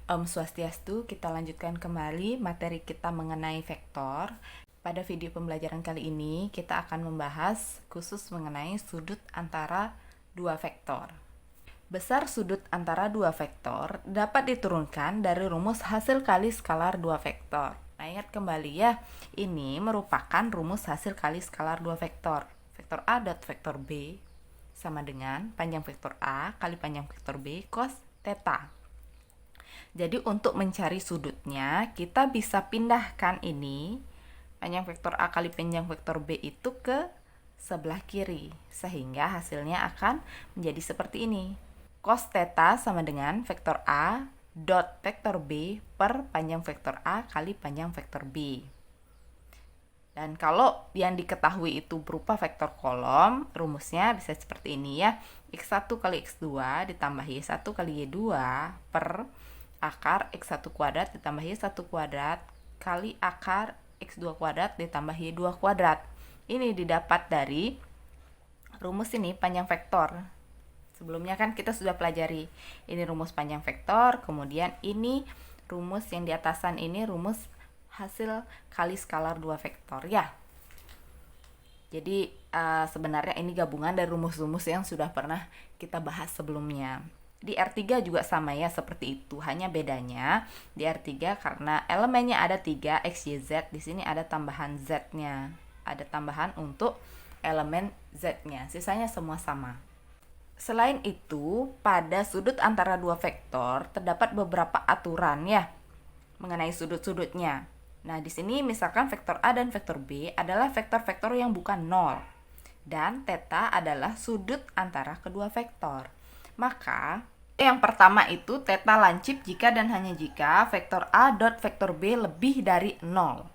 Om Swastiastu, kita lanjutkan kembali materi kita mengenai vektor. Pada video pembelajaran kali ini, kita akan membahas khusus mengenai sudut antara dua vektor. Besar sudut antara dua vektor dapat diturunkan dari rumus hasil kali skalar dua vektor. Nah, ingat kembali ya, ini merupakan rumus hasil kali skalar dua vektor. Vektor A dot vektor B sama dengan panjang vektor A kali panjang vektor B cos theta. Jadi untuk mencari sudutnya, kita bisa pindahkan ini panjang vektor A kali panjang vektor B itu ke sebelah kiri, sehingga hasilnya akan menjadi seperti ini. Cos theta sama dengan vektor A dot vektor B per panjang vektor A kali panjang vektor B. Dan kalau yang diketahui itu berupa vektor kolom, rumusnya bisa seperti ini ya. X1 kali X2 ditambah Y1 kali Y2 per akar X1 kuadrat ditambah Y1 kuadrat kali akar X2 kuadrat ditambah Y2 kuadrat. Ini didapat dari rumus ini panjang vektor. Sebelumnya kan kita sudah pelajari ini rumus panjang vektor, kemudian ini rumus yang di atasan ini rumus hasil kali skalar dua vektor ya. Jadi sebenarnya ini gabungan dari rumus-rumus yang sudah pernah kita bahas sebelumnya. Di R3 juga sama ya, seperti itu. Hanya bedanya di R3 karena elemennya ada 3 X, Y, Z. Di sini ada tambahan Z-nya. Ada tambahan untuk elemen Z-nya. Sisanya semua sama. Selain itu, pada sudut antara dua vektor terdapat beberapa aturan ya mengenai sudut-sudutnya. Nah, di sini misalkan vektor A dan vektor B adalah vektor-vektor yang bukan 0. Dan theta adalah sudut antara kedua vektor. Maka yang pertama itu theta lancip jika dan hanya jika vektor A dot vektor B lebih dari 0.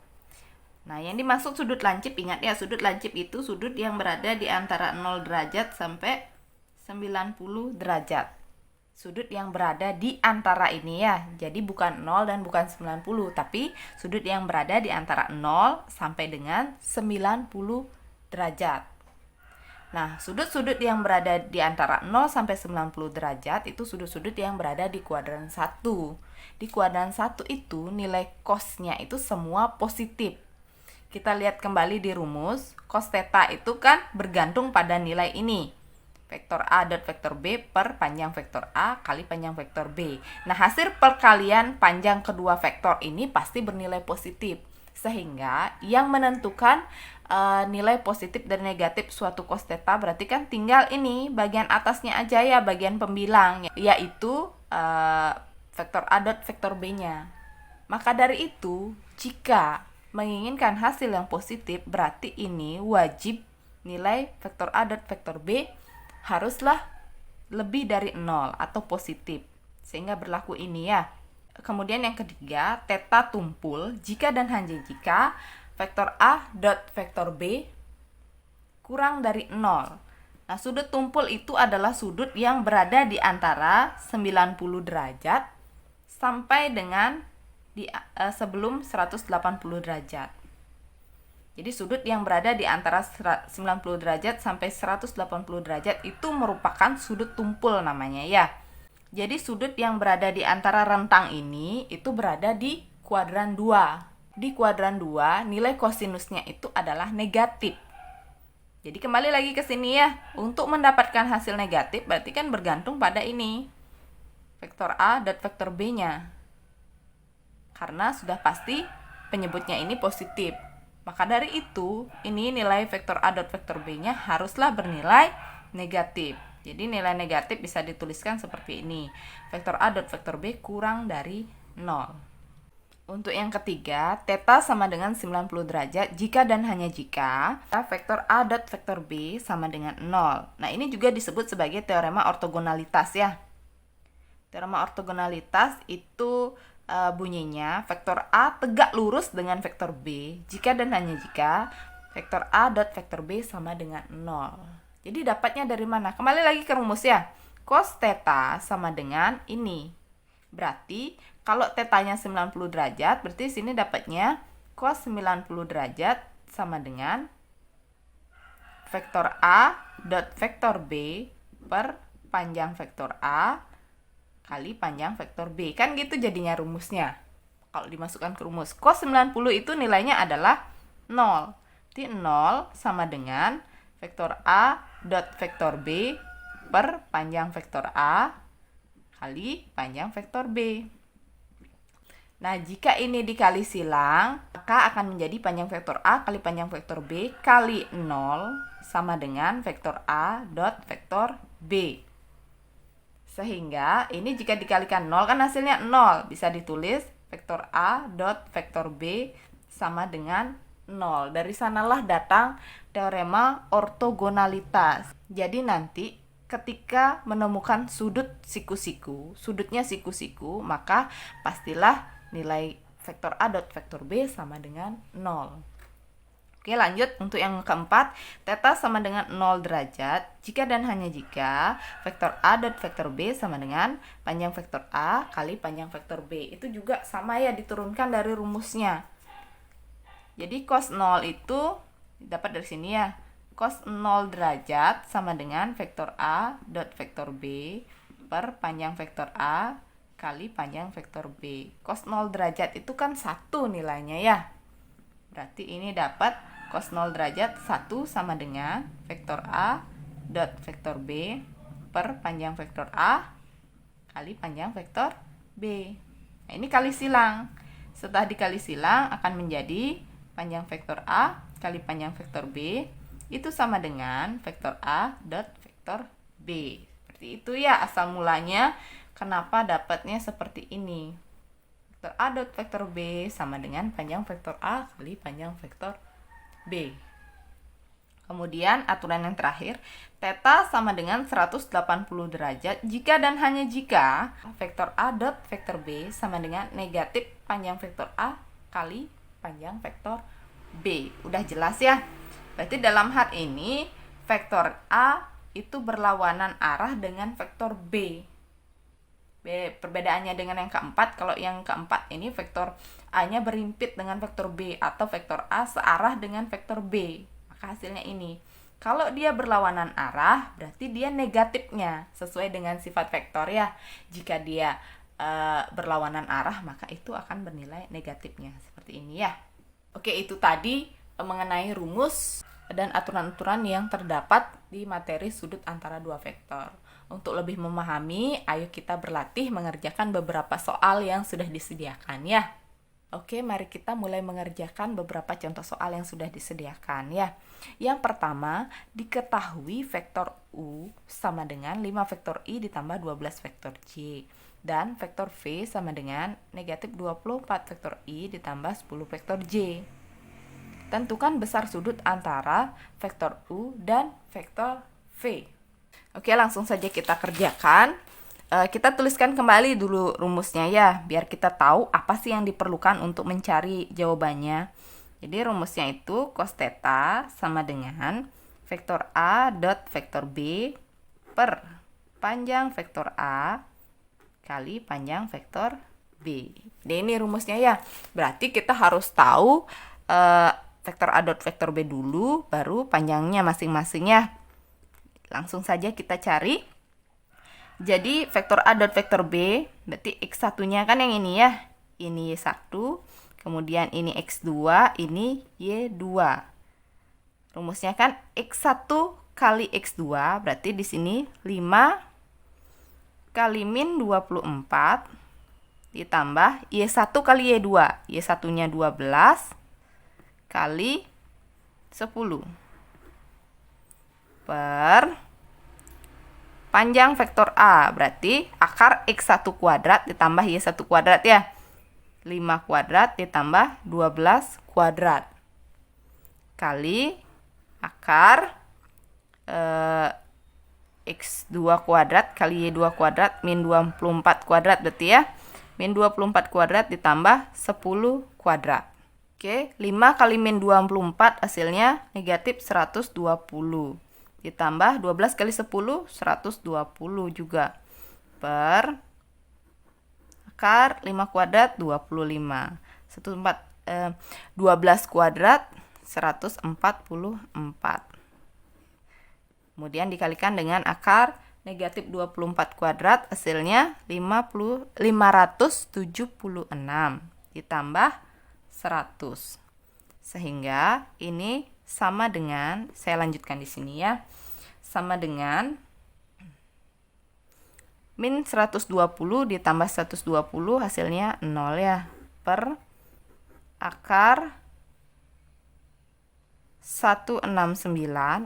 Nah, yang dimaksud sudut lancip, ingat ya, sudut lancip itu sudut yang berada di antara 0 derajat sampai 90 derajat. Sudut yang berada di antara ini ya. Jadi bukan 0 dan bukan 90, tapi sudut yang berada di antara 0 sampai dengan 90 derajat. Nah, sudut-sudut yang berada di antara 0 sampai 90 derajat itu sudut-sudut yang berada di kuadran 1. Di kuadran 1 itu nilai cos-nya itu semua positif. Kita lihat kembali di rumus, cos theta itu kan bergantung pada nilai ini. Vektor A dot vektor B per panjang vektor A kali panjang vektor B. Nah, hasil perkalian panjang kedua vektor ini pasti bernilai positif. Sehingga yang menentukan nilai positif dan negatif suatu cos theta berarti kan tinggal ini bagian atasnya aja ya, bagian pembilang, yaitu vektor A dot vektor B-nya. Maka dari itu, jika menginginkan hasil yang positif, berarti ini wajib nilai vektor A dot vektor B haruslah lebih dari 0 atau positif. Sehingga berlaku ini ya. Kemudian yang ketiga, theta tumpul jika dan hanya jika vektor A dot vektor B kurang dari 0. Nah, sudut tumpul itu adalah sudut yang berada di antara 90 derajat sampai dengan sebelum 180 derajat. Jadi sudut yang berada di antara 90 derajat sampai 180 derajat itu merupakan sudut tumpul namanya ya. Jadi sudut yang berada di antara rentang ini itu berada di kuadran 2. Di kuadran 2 nilai kosinusnya itu adalah negatif. Jadi kembali lagi ke sini ya. Untuk mendapatkan hasil negatif berarti kan bergantung pada ini. Vektor A dan vektor B-nya. Karena sudah pasti penyebutnya ini positif. Maka dari itu, ini nilai vektor A dot vektor B-nya haruslah bernilai negatif. Jadi nilai negatif bisa dituliskan seperti ini. Vektor A dot vektor B kurang dari 0. Untuk yang ketiga, theta sama dengan 90 derajat jika dan hanya jika vektor A dot vektor B sama dengan 0. Nah, ini juga disebut sebagai teorema ortogonalitas ya. Teorema ortogonalitas itu bunyinya vektor A tegak lurus dengan vektor B jika dan hanya jika vektor A dot vektor B sama dengan 0. Jadi dapatnya dari mana? Kembali lagi ke rumus ya. Cos theta sama dengan ini. Berarti kalau tetanya 90 derajat, berarti sini dapatnya cos 90 derajat sama dengan vektor A dot vektor B per panjang vektor A kali panjang vektor B. Kan gitu jadinya rumusnya. Kalau dimasukkan ke rumus, cos 90 itu nilainya adalah 0. Jadi 0 sama dengan vektor A dot vektor B per panjang vektor A kali panjang vektor B. Nah, jika ini dikali silang, maka akan menjadi panjang vektor A kali panjang vektor B kali 0 sama dengan vektor A dot vektor B. Sehingga ini jika dikalikan 0 kan hasilnya 0. Bisa ditulis vektor A dot vektor B sama dengan 0. Dari sanalah datang teorema ortogonalitas. Jadi nanti ketika menemukan sudutnya siku-siku, maka pastilah nilai vektor A dot vektor B sama dengan 0. Oke, lanjut untuk yang keempat, theta sama dengan 0 derajat jika dan hanya jika vektor A dot vektor B sama dengan panjang vektor A kali panjang vektor B. Itu juga sama ya, diturunkan dari rumusnya. Jadi cos 0 itu dapat dari sini ya. Cos 0 derajat sama dengan vektor A dot vektor B per panjang vektor A kali panjang vektor B. Cos 0 derajat itu kan 1 nilainya ya. Berarti ini dapat cos 0 derajat 1 sama dengan vektor A dot vektor B per panjang vektor A kali panjang vektor B. Nah, ini kali silang. Setelah dikali silang akan menjadi panjang vektor A kali panjang vektor B itu sama dengan vektor A dot vektor B. Seperti itu ya asal mulanya kenapa dapatnya seperti ini. Vektor A dot vektor B sama dengan panjang vektor A kali panjang vektor B. Kemudian aturan yang terakhir, theta sama dengan 180 derajat jika dan hanya jika vektor A dot vektor B sama dengan negatif panjang vektor A kali panjang vektor B. Udah jelas ya? Berarti dalam hal ini vektor A itu berlawanan arah dengan vektor B. Perbedaannya dengan yang keempat, kalau yang keempat ini vektor A-nya berimpit dengan vektor B atau vektor A searah dengan vektor B. Maka hasilnya ini. Kalau dia berlawanan arah, berarti dia negatifnya sesuai dengan sifat vektor ya. Jika dia berlawanan arah, maka itu akan bernilai negatifnya. Seperti ini ya. Oke, itu tadi mengenai rumus dan aturan-aturan yang terdapat di materi sudut antara dua vektor. Untuk lebih memahami, ayo kita berlatih mengerjakan beberapa soal yang sudah disediakan ya. Oke, mari kita mulai mengerjakan beberapa contoh soal yang sudah disediakan ya. Yang pertama, diketahui vektor U sama dengan 5 vektor I ditambah 12 vektor J. Dan vektor V sama dengan negatif 24 vektor I ditambah 10 vektor J. Tentukan besar sudut antara vektor U dan vektor V. Oke, langsung saja kita kerjakan. Kita tuliskan kembali dulu rumusnya ya, biar kita tahu apa sih yang diperlukan untuk mencari jawabannya. Jadi rumusnya itu cos theta sama dengan vektor A dot vektor B per panjang vektor A kali panjang vektor B. Nah, ini rumusnya ya. Berarti kita harus tahu vektor A dot vektor B dulu, baru panjangnya masing-masing ya. Langsung saja kita cari. Jadi vektor A dot vektor B, berarti X1-nya kan yang ini ya. Ini Y1, kemudian ini X2, ini Y2. Rumusnya kan X1 kali X2, berarti di sini 5 kali min 24 ditambah Y1 kali Y2. Y1-nya 12 kali 10 per panjang vektor A, berarti akar X1 kuadrat ditambah Y1 kuadrat ya. 5 kuadrat ditambah 12 kuadrat. Kali akar X2 kuadrat kali Y2 kuadrat min 24 kuadrat berarti ya. Min 24 kuadrat ditambah 10 kuadrat. Oke, 5 kali min 24 hasilnya negatif 120. Ditambah 12 kali 10, 120 juga. Per akar 5 kuadrat, 25. 12 kuadrat, 144. Kemudian dikalikan dengan akar Negatif 24 kuadrat hasilnya 576 ditambah 100. Sehingga ini sama dengan, saya lanjutkan di sini ya, sama dengan min 120 ditambah 120 hasilnya 0 ya, per akar 169,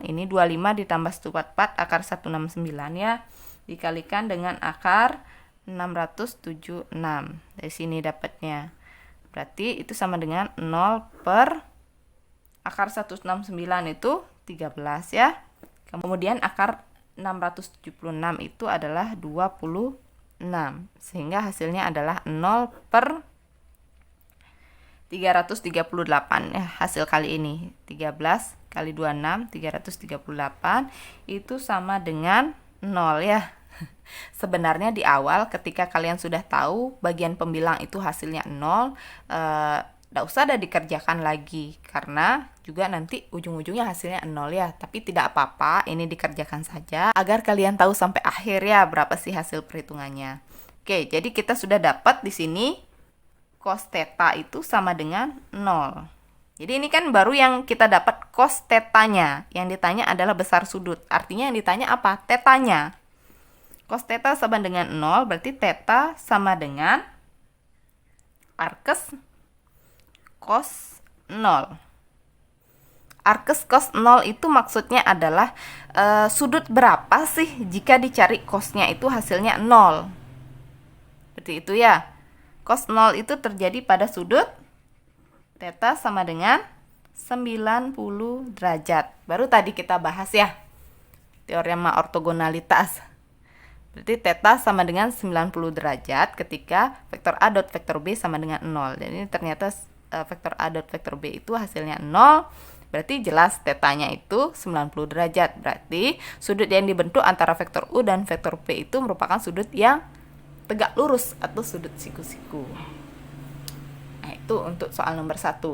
ini 25 ditambah 144 akar 169 ya, dikalikan dengan akar 676. Dari sini dapatnya. Berarti itu sama dengan 0 per akar 169 itu 13 ya. Kemudian akar 676 itu adalah 26. Sehingga hasilnya adalah 0 per 338 ya, hasil kali ini. 13 kali 26 338 itu sama dengan 0 ya. Sebenarnya di awal ketika kalian sudah tahu bagian pembilang itu hasilnya 0, tidak usah ada dikerjakan lagi karena juga nanti ujung-ujungnya hasilnya 0 ya. Tapi tidak apa-apa, ini dikerjakan saja agar kalian tahu sampai akhir ya berapa sih hasil perhitungannya. Oke, jadi kita sudah dapat di sini cos theta itu sama dengan 0. Jadi ini kan baru yang kita dapat cos tetanya. Yang ditanya adalah besar sudut. Artinya yang ditanya apa? Tetanya. Cos theta sama dengan 0, berarti theta sama dengan arkes cos 0. Arkes cos 0 itu maksudnya adalah sudut berapa sih jika dicari cosnya itu hasilnya 0. Seperti itu ya. Cos 0 itu terjadi pada sudut theta sama dengan 90 derajat. Baru tadi kita bahas ya, teorema ortogonalitas. Berarti theta sama dengan 90 derajat ketika vektor A dot vektor B sama dengan 0. Dan ini ternyata vektor A dot vektor B itu hasilnya 0. Berarti jelas tetanya itu 90 derajat. Berarti sudut yang dibentuk antara vektor U dan vektor P itu merupakan sudut yang tegak lurus atau sudut siku-siku. Nah, itu untuk soal nomor 1.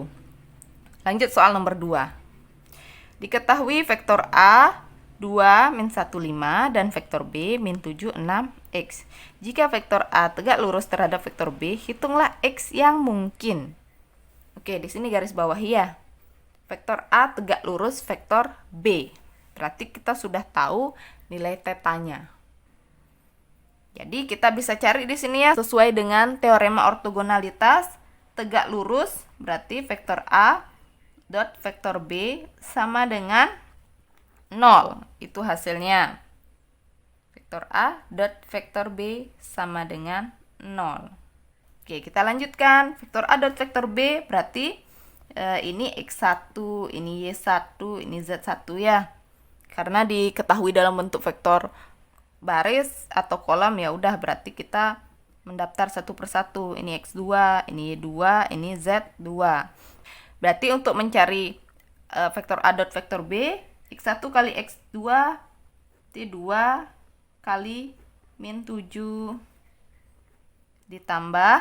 Lanjut soal nomor 2. Diketahui vektor A 2 min 1 5 dan vektor B min 7 6 X. Jika vektor A tegak lurus terhadap vektor B, hitunglah X yang mungkin. Oke, di sini garis bawahi ya. Vektor A tegak lurus vektor B. Berarti kita sudah tahu nilai tetanya. Jadi kita bisa cari di sini ya sesuai dengan teorema ortogonalitas. Tegak lurus berarti vektor A dot vektor B sama dengan 0. Itu hasilnya. Vektor A dot vektor B sama dengan 0. Oke, kita lanjutkan. Vektor A dot vektor B berarti ini X1, ini Y1, ini Z1 ya. Karena diketahui dalam bentuk vektor baris atau kolom ya udah berarti kita mendaftar satu persatu. Ini X2, ini Y2, ini Z2. Berarti untuk mencari vektor A dot vektor B, X1 kali X2 T2 kali min 7 ditambah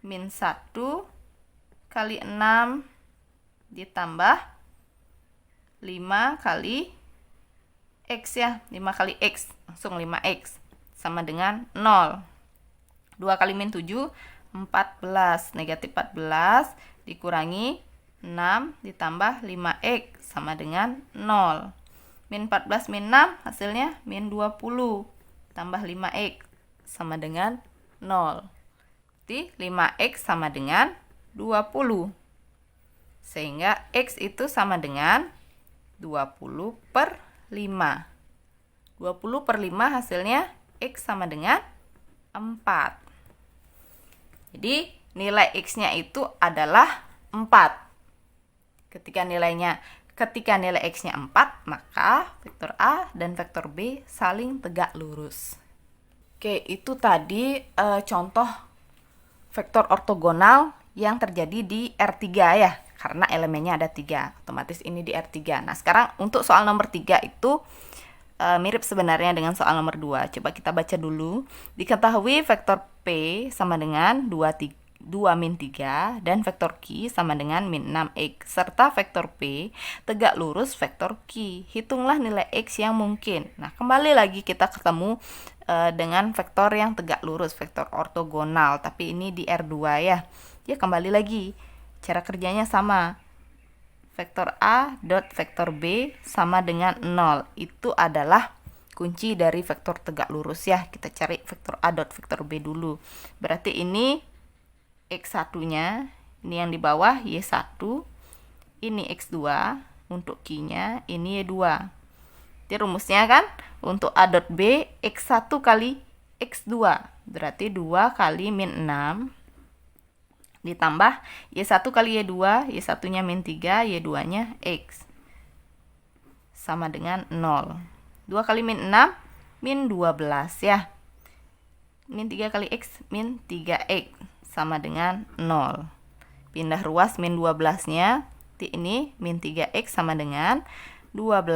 min 1 kali 6 ditambah 5 kali X ya, 5 kali X, langsung 5X sama dengan 0. 2 kali min 7 14, negatif 14 dikurangi 6 ditambah 5X sama dengan 0. Min 14 min 6 hasilnya min 20 tambah 5X sama dengan 0. Jadi 5X sama dengan 20. Sehingga X itu sama dengan 20 per 5. 20 per 5 hasilnya X sama dengan 4. Jadi nilai X-nya itu adalah 4. Ketika nilai X-nya 4, maka vektor A dan vektor B saling tegak lurus. Oke, itu tadi contoh vektor ortogonal yang terjadi di R3 ya. Karena elemennya ada 3, otomatis ini di R3. Nah, sekarang untuk soal nomor 3 itu mirip sebenarnya dengan soal nomor 2. Coba kita baca dulu. Diketahui vektor P sama dengan 2, 2 min 3 dan vektor Q sama dengan min 6X serta vektor P tegak lurus vektor Q. Hitunglah nilai X yang mungkin. Nah, kembali lagi kita ketemu dengan vektor yang tegak lurus, vektor ortogonal, tapi ini di R2 ya. Ya, kembali lagi. Cara kerjanya sama. Vektor A dot vektor B sama dengan 0. Itu adalah kunci dari vektor tegak lurus ya. Kita cari vektor A dot vektor B dulu. Berarti ini X1-nya, ini yang di bawah Y1, ini X2, untuk Q-nya ini Y2. Jadi rumusnya kan, untuk A dot B, X1 kali X2, berarti 2 kali min 6, ditambah Y1 kali Y2, Y1-nya min 3, Y2-nya X, sama dengan 0. 2 kali min 6, min 12 ya. Min 3 kali X, min 3X. Sama dengan 0. Pindah ruas min 12-nya. Ini min 3X sama dengan 12.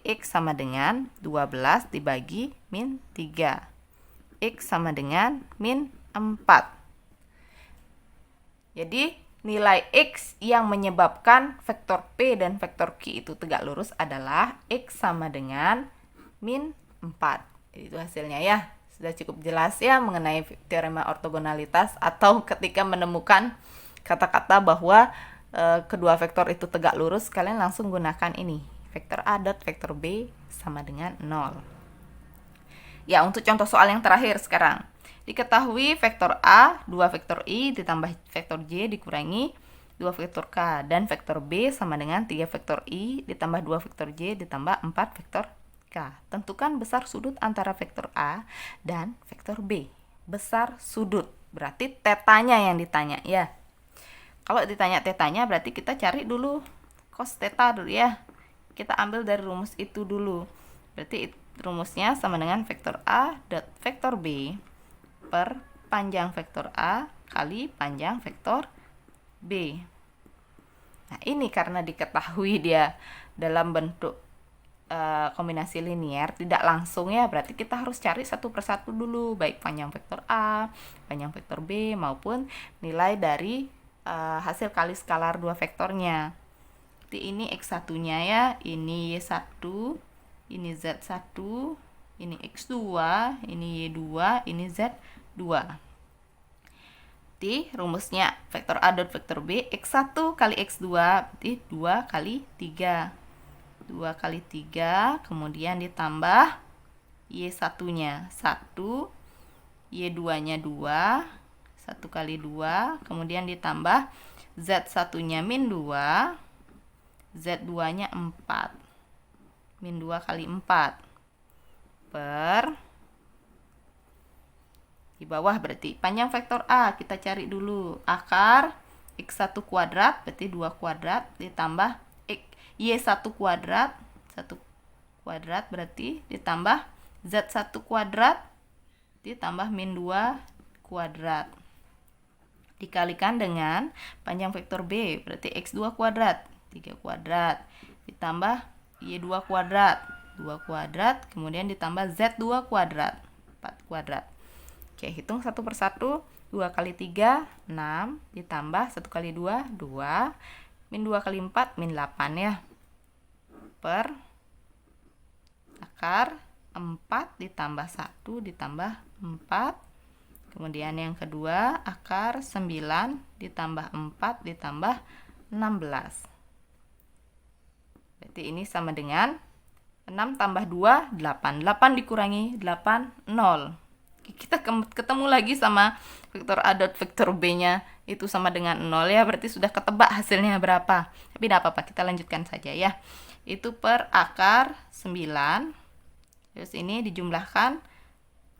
X sama dengan 12 dibagi min 3. X sama dengan min 4. Jadi nilai X yang menyebabkan vektor P dan vektor Q itu tegak lurus adalah X sama dengan min 4. Itu hasilnya ya. Sudah cukup jelas ya mengenai teorema ortogonalitas, atau ketika menemukan kata-kata bahwa kedua vektor itu tegak lurus, kalian langsung gunakan ini, vektor A dot vektor B sama dengan 0. Ya, untuk contoh soal yang terakhir sekarang. Diketahui vektor A 2 vektor I ditambah vektor J dikurangi 2 vektor K, dan vektor B sama dengan 3 vektor I ditambah 2 vektor J ditambah 4 vektor K. Tentukan besar sudut antara vektor A dan vektor B. Besar sudut berarti tetanya yang ditanya ya. Kalau ditanya tetanya berarti kita cari dulu cos theta dulu ya. Kita ambil dari rumus itu dulu. Berarti rumusnya sama dengan vektor A dot vektor B per panjang vektor A kali panjang vektor B. Nah, ini karena diketahui dia dalam bentuk kombinasi linear, tidak langsung ya, berarti kita harus cari satu persatu dulu, baik panjang vektor A, panjang vektor B, maupun nilai dari hasil kali skalar dua vektornya. Jadi ini X1-nya ya, ini Y1, ini Z1, ini X2, ini Y2, ini Z2. Jadi rumusnya vektor A dot vektor B, X1 kali X2 berarti 2 kali 3. 2 kali 3, kemudian ditambah Y1-nya 1, Y2-nya 2, 1 kali 2, kemudian ditambah Z1-nya min 2, Z2-nya 4, min 2 kali 4, per, di bawah berarti panjang vektor A, kita cari dulu, akar X1 kuadrat, berarti 2 kuadrat, ditambah Y1 kuadrat, 1 kuadrat berarti ditambah Z1 kuadrat, ditambah min 2 kuadrat. Dikalikan dengan panjang vektor B, berarti X2 kuadrat, 3 kuadrat, ditambah Y2 kuadrat, 2 kuadrat, kemudian ditambah Z2 kuadrat, 4 kuadrat. Oke, hitung satu persatu. 2 kali 3, 6, ditambah 1 kali 2, 2, min 2 kali 4, min 8 ya, per akar 4 ditambah 1 ditambah 4, kemudian yang kedua akar 9 ditambah 4 ditambah 16. Berarti ini sama dengan 6 tambah 2, 8. 8 dikurangi 8, 0. Kita ketemu lagi sama vektor A dot vektor B-nya itu sama dengan 0 ya, berarti sudah ketebak hasilnya berapa. Tapi tidak apa-apa, kita lanjutkan saja ya. Itu per akar 9. Terus ini dijumlahkan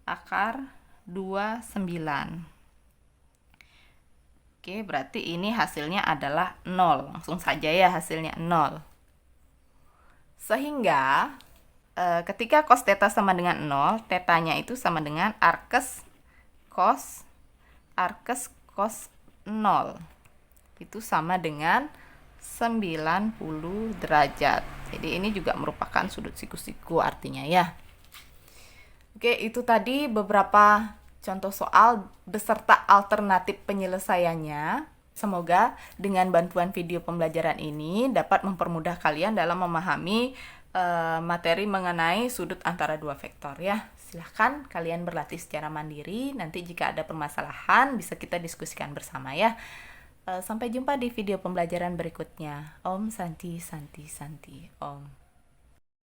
akar 29. Oke, berarti ini hasilnya adalah 0. Langsung saja ya hasilnya 0. Sehingga ketika cos theta sama dengan 0, tetanya itu sama dengan arkes cos 0. Itu sama dengan 90 derajat. Jadi ini juga merupakan sudut siku-siku artinya ya. Oke, itu tadi beberapa contoh soal beserta alternatif penyelesaiannya. Semoga dengan bantuan video pembelajaran ini dapat mempermudah kalian dalam memahami materi mengenai sudut antara dua vektor ya. Silahkan kalian berlatih secara mandiri. Nanti jika ada permasalahan bisa kita diskusikan bersama ya. Sampai jumpa di video pembelajaran berikutnya. Om Santi Santi Santi Om.